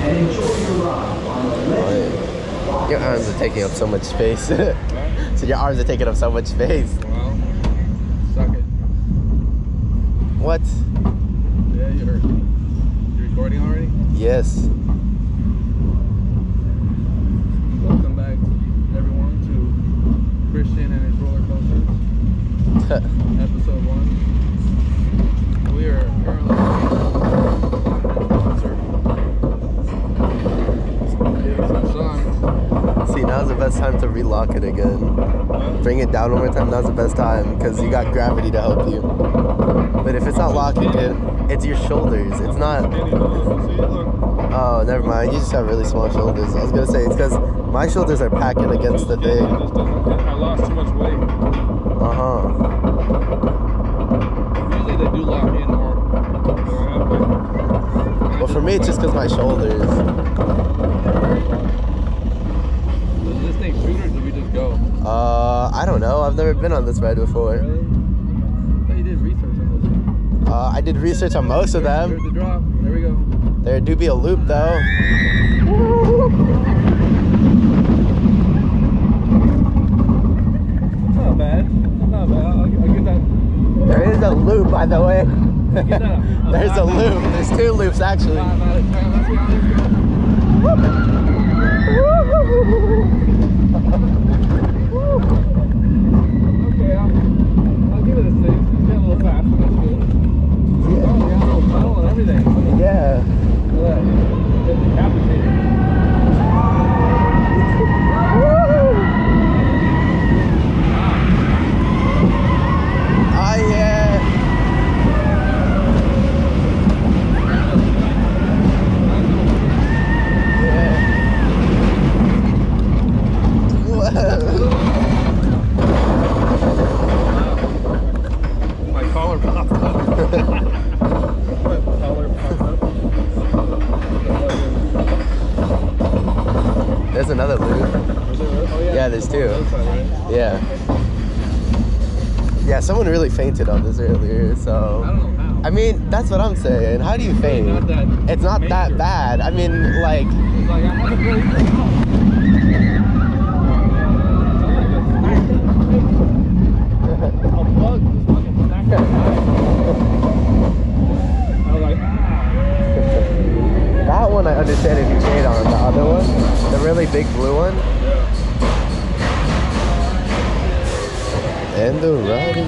Your arms are taking up so much space. So your arms are taking up so much space. Well, suck it. What? Yeah, you heard me. You recording already? Yes. Welcome back, everyone, to Christian and his roller coasters. Episode 1. We are currently getting some sun. See, now's the best time to relock it again. Bring it down one more time. Now's the best time because you got gravity to help you. But if it's not locking it, it's your shoulders. It's not. Oh, never mind. You just have really small shoulders. I was gonna say it's because my shoulders are packing against the thing. I lost too much weight. Usually they do lock in more. Well, for me, it's just because my shoulders. Does this thing shoot or do we just go? I don't know. I've never been on this ride before. Really? I thought you did research on this. I did research on most of them. Here's the drop. There we go. There do be a loop though. Not bad. Not bad. I'll get that. There is a loop, by the way. Get that. There's a loop. There's 2 loops actually. 5 out of 10. Let's see how this goes. Okay, I'll give it a 6. It's getting a little faster. That's good. Yeah. Oh, yeah, a little pedal and everything. Yeah. Look at that. It's decapitated. Oh yeah. My collar popped up. My collar popped up. There's another loop. Oh, Yeah, there's 2. Side, right? Yeah. Yeah, someone really fainted on this earlier, so. I don't know how. I mean, that's what I'm saying. How do you faint? It's not that bad. I mean, like. It's like I haven't really. A bug just fucking snacked my eye. I was like, That one I understand if you stayed on. The other one, the really big blue one. yeah. And the ride is